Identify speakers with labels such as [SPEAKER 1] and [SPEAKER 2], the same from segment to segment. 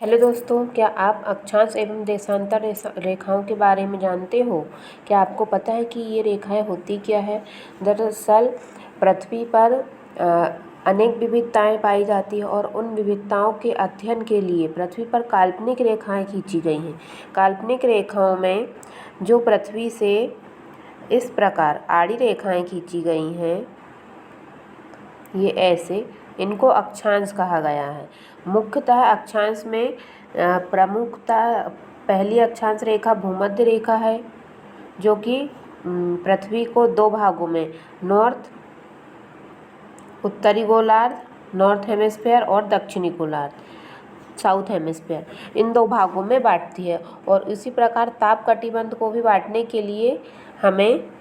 [SPEAKER 1] Hello दोस्तों, क्या आप अक्षांश एवं देशांतर रेखाओं के बारे में जानते हो? क्या आपको पता है कि ये रेखाएं होती क्या है? दरअसल पृथ्वी पर अनेक विविधताएं पाई जाती है और उन विविधताओं के अध्ययन के लिए पृथ्वी पर काल्पनिक रेखाएं खींची गई हैं। काल्पनिक रेखाओं में जो पृथ्वी से इस प्रकार आड़ी रेखाएं खींची गई हैं, ये ऐसे, इनको अक्षांश कहा गया है। मुख्यतः अक्षांश में प्रमुखतः पहली अक्षांश रेखा भूमध्य रेखा है, जो कि पृथ्वी को दो भागों में उत्तरी गोलार्ध नॉर्थ हेमिस्फीयर और दक्षिणी गोलार्ध साउथ हेमिस्फीयर, इन दो भागों में बांटती है। और इसी प्रकार ताप कटिबंध को भी बांटने के लिए हमें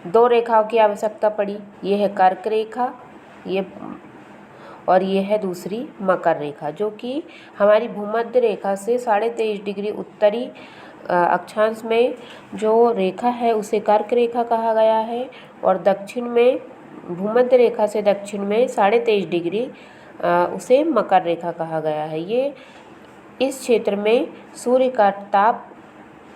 [SPEAKER 1] दो रेखाओं की आवश्यकता पड़ी। ये है कर्क रेखा, ये है दूसरी मकर रेखा, जो कि हमारी भूमध्य रेखा से 23.5 डिग्री उत्तरी अक्षांश में जो रेखा है उसे कर्क रेखा कहा गया है, और दक्षिण में भूमध्य रेखा से दक्षिण में 23.5 डिग्री उसे मकर रेखा कहा गया है। ये इस क्षेत्र में सूर्य का ताप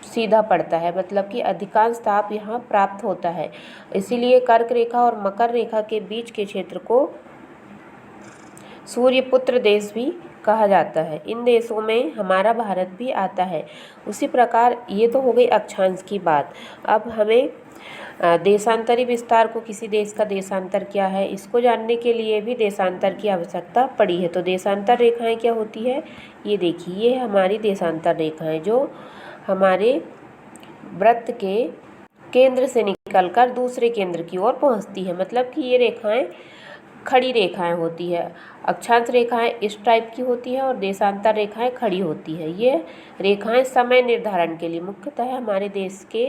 [SPEAKER 1] सीधा पड़ता है, मतलब कि अधिकांश ताप यहाँ प्राप्त होता है। इसीलिए कर्क रेखा और मकर रेखा के बीच के क्षेत्र को सूर्यपुत्र देश भी कहा जाता है। इन देशों में हमारा भारत भी आता है। उसी प्रकार ये तो हो गई अक्षांश की बात। अब हमें देशांतरी विस्तार को, किसी देश का देशांतर क्या है, इसको जानने के लिए भी देशांतर की आवश्यकता पड़ी है। तो देशांतर रेखाएं क्या होती है, ये देखिए, ये हमारी देशांतर रेखाएं जो हमारे वृत्त के केंद्र से निकलकर दूसरे केंद्र की ओर पहुंचती है। मतलब कि ये रेखाएं खड़ी रेखाएं होती है। अक्षांश रेखाएं इस टाइप की होती है और देशांतर रेखाएं खड़ी होती है। ये रेखाएं समय निर्धारण के लिए, मुख्यतः हमारे देश के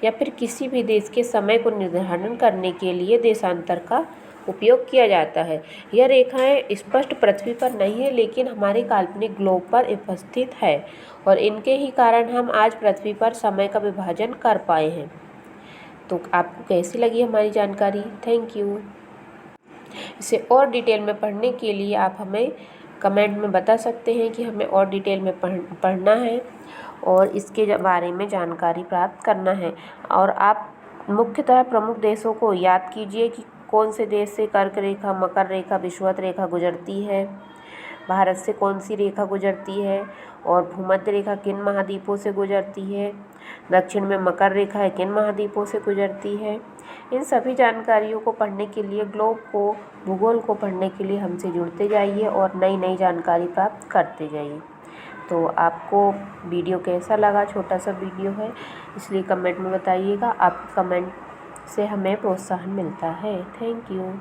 [SPEAKER 1] या फिर किसी भी देश के समय को निर्धारण करने के लिए देशांतर का उपयोग किया जाता है। यह रेखाएं स्पष्ट पृथ्वी पर नहीं है, लेकिन हमारे काल्पनिक ग्लोब पर उपस्थित है, और इनके ही कारण हम आज पृथ्वी पर समय का विभाजन कर पाए हैं। तो आपको कैसी लगी हमारी जानकारी? Thank you. इसे और डिटेल में पढ़ने के लिए आप हमें कमेंट में बता सकते हैं कि हमें और डिटेल में पढ़ना है और इसके बारे में जानकारी प्राप्त करना है। और आप मुख्यतः प्रमुख देशों को याद कीजिए कि कौन से देश से कर्क रेखा, मकर रेखा, विषुवत रेखा गुजरती है, भारत से कौन सी रेखा गुजरती है, और भूमध्य रेखा किन महाद्वीपों से गुजरती है, दक्षिण में मकर रेखा है किन महाद्वीपों से गुजरती है। इन सभी जानकारियों को पढ़ने के लिए, ग्लोब को, भूगोल को पढ़ने के लिए हमसे जुड़ते जाइए और नई नई जानकारी प्राप्त करते जाइए। तो आपको वीडियो कैसा लगा? छोटा सा वीडियो है, इसलिए कमेंट में बताइएगा। आपके कमेंट से हमें प्रोत्साहन मिलता है। Thank you.